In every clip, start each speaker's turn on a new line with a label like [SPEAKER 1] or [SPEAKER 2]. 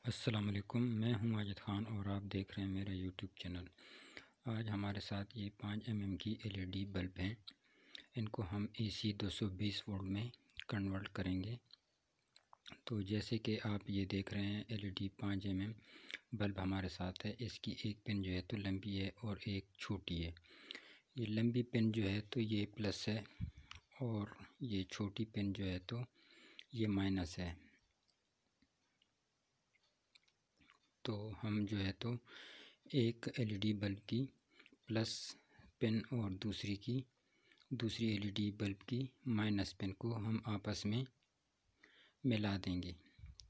[SPEAKER 1] अस्सलाम वालेकुम। मैं हूं माजिद ख़ान और आप देख रहे हैं मेरा यूट्यूब चैनल। आज हमारे साथ ये 5 mm की LED बल्ब हैं। इनको हम AC 220 वोल्ट में कन्वर्ट करेंगे। तो जैसे कि आप ये देख रहे हैं LED 5 mm बल्ब हमारे साथ है। इसकी एक पिन जो है तो लंबी है और एक छोटी है। ये लंबी पिन जो है तो ये प्लस है और ये छोटी पिन जो है तो ये माइनस है। तो हम जो है तो एक LED बल्ब की प्लस पिन और दूसरी LED बल्ब की माइनस पिन को हम आपस में मिला देंगे।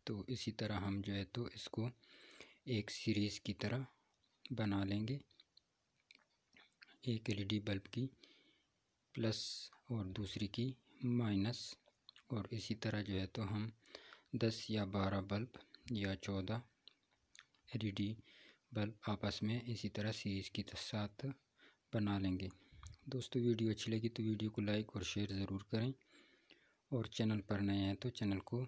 [SPEAKER 1] तो इसी तरह हम जो है तो इसको एक सीरीज़ की तरह बना लेंगे। एक LED बल्ब की प्लस और दूसरी की माइनस, और इसी तरह जो है तो हम 10 या 12 बल्ब या 14 LED बल्ब आपस में इसी तरह सीरीज़ के साथ बना लेंगे। दोस्तों, वीडियो अच्छी लगी तो वीडियो को लाइक और शेयर ज़रूर करें, और चैनल पर नए हैं तो चैनल को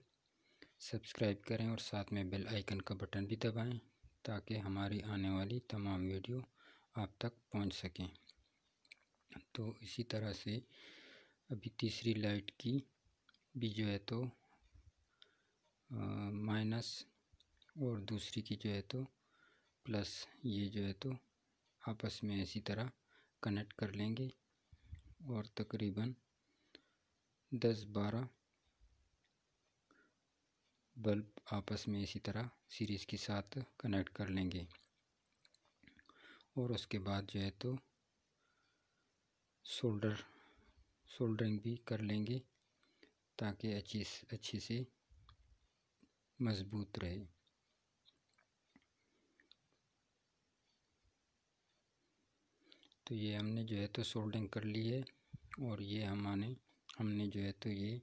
[SPEAKER 1] सब्सक्राइब करें और साथ में बेल आइकन का बटन भी दबाएं ताकि हमारी आने वाली तमाम वीडियो आप तक पहुंच सकें। तो इसी तरह से अभी तीसरी लाइट की भी जो है तो माइनस और दूसरी की जो है तो प्लस, ये जो है तो आपस में इसी तरह कनेक्ट कर लेंगे और तकरीबन 10-12 बल्ब आपस में इसी तरह सीरीज़ के साथ कनेक्ट कर लेंगे। और उसके बाद जो है तो सोल्डरिंग भी कर लेंगे ताकि अच्छी से मज़बूत रहे। तो ये हमने जो है तो सोल्डरिंग कर ली है, और ये हमने जो है तो ये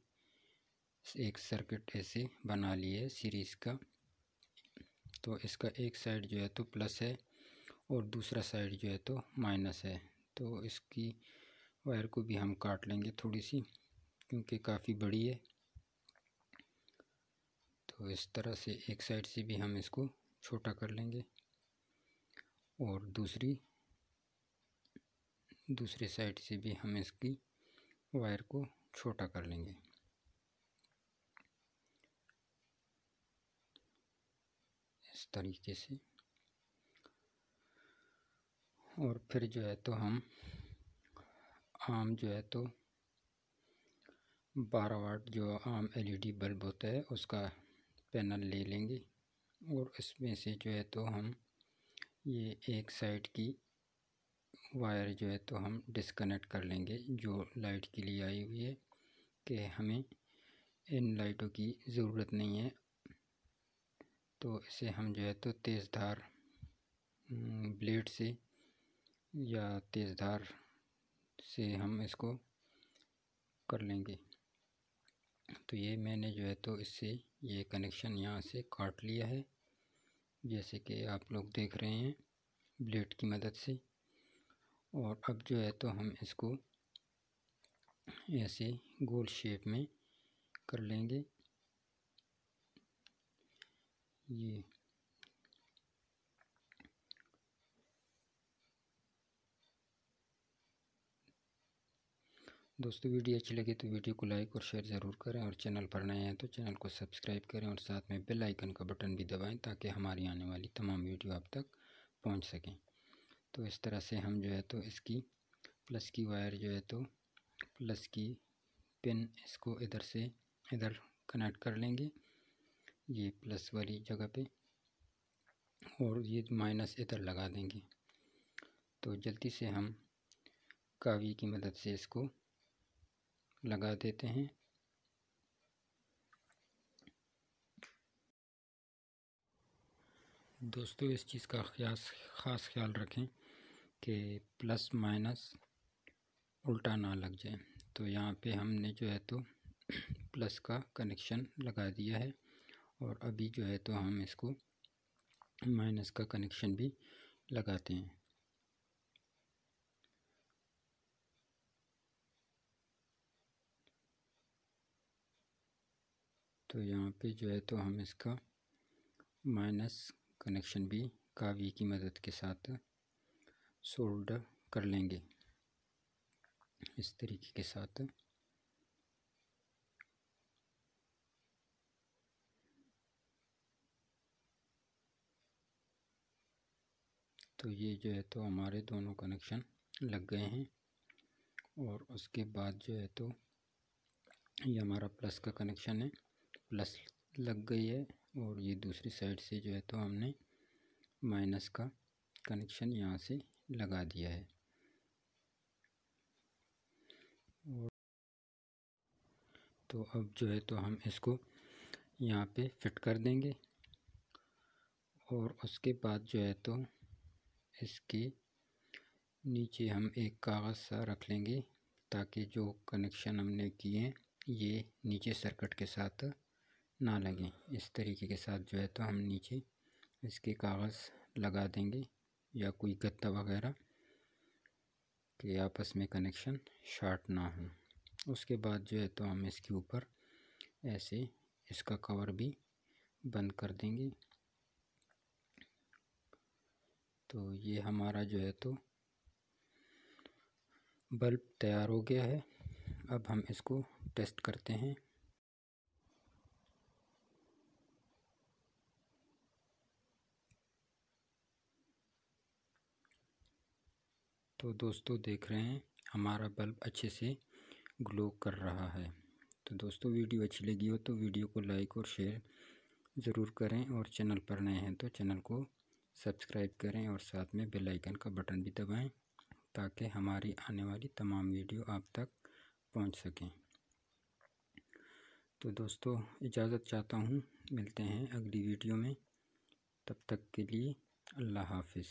[SPEAKER 1] एक सर्किट ऐसे बना लिया है सीरीज़ का। तो इसका एक साइड जो है तो प्लस है और दूसरा साइड जो है तो माइनस है। तो इसकी वायर को भी हम काट लेंगे थोड़ी सी, क्योंकि काफ़ी बड़ी है। तो इस तरह से एक साइड से भी हम इसको छोटा कर लेंगे और दूसरे साइड से भी हम इसकी वायर को छोटा कर लेंगे। इस तरीके से। और फिर जो है तो हम आम जो है तो 12 वाट जो आम LED बल्ब होता है उसका पैनल ले लेंगे, और इसमें से जो है तो हम ये एक साइड की वायर जो है तो हम डिस्कनेक्ट कर लेंगे, जो लाइट के लिए आई हुई है, कि हमें इन लाइटों की ज़रूरत नहीं है। तो इसे हम जो है तो तेज़धार ब्लेड से या तेज़धार से हम इसको कर लेंगे। तो ये मैंने जो है तो इससे ये कनेक्शन यहाँ से काट लिया है, जैसे कि आप लोग देख रहे हैं ब्लेड की मदद से। और अब जो है तो हम इसको ऐसे गोल शेप में कर लेंगे। ये दोस्तों, वीडियो अच्छी लगी तो वीडियो को लाइक और शेयर ज़रूर करें, और चैनल पर नए हैं तो चैनल को सब्सक्राइब करें और साथ में बेल आइकन का बटन भी दबाएं ताकि हमारी आने वाली तमाम वीडियो आप तक पहुंच सकें। तो इस तरह से हम जो है तो इसकी प्लस की वायर जो है तो प्लस की पिन इसको इधर से इधर कनेक्ट कर लेंगे, ये प्लस वाली जगह पे, और ये माइनस इधर लगा देंगे। तो जल्दी से हम कावी की मदद से इसको लगा देते हैं। दोस्तों, इस चीज़ का ख़ास ख्याल रखें कि प्लस माइनस उल्टा ना लग जाए। तो यहाँ पे हमने जो है तो प्लस का कनेक्शन लगा दिया है, और अभी जो है तो हम इसको माइनस का कनेक्शन भी लगाते हैं। तो यहाँ पे जो है तो हम इसका माइनस कनेक्शन भी कावी की मदद के साथ सोल्डर कर लेंगे इस तरीके के साथ। तो ये जो है तो हमारे दोनों कनेक्शन लग गए हैं। और उसके बाद जो है तो ये हमारा प्लस का कनेक्शन है, प्लस लग गई है। और ये दूसरी साइड से जो है तो हमने माइनस का कनेक्शन यहाँ से लगा दिया है। और तो अब जो है तो हम इसको यहाँ पे फिट कर देंगे। और उसके बाद जो है तो इसके नीचे हम एक कागज़ सा रख लेंगे ताकि जो कनेक्शन हमने किए हैं ये नीचे सर्किट के साथ ना लगें। इस तरीके के साथ जो है तो हम नीचे इसके कागज़ लगा देंगे या कोई गत्ता वगैरह कि आपस में कनेक्शन शॉर्ट ना हो। उसके बाद जो है तो हम इसके ऊपर ऐसे इसका कवर भी बंद कर देंगे। तो ये हमारा जो है तो बल्ब तैयार हो गया है। अब हम इसको टेस्ट करते हैं। तो दोस्तों देख रहे हैं हमारा बल्ब अच्छे से ग्लो कर रहा है। तो दोस्तों वीडियो अच्छी लगी हो तो वीडियो को लाइक और शेयर ज़रूर करें। और चैनल पर नए हैं तो चैनल को सब्सक्राइब करें और साथ में बेल आइकन का बटन भी दबाएं ताकि हमारी आने वाली तमाम वीडियो आप तक पहुंच सकें। तो दोस्तों इजाज़त चाहता हूं, मिलते हैं अगली वीडियो में। तब तक के लिए अल्लाह हाफिज़।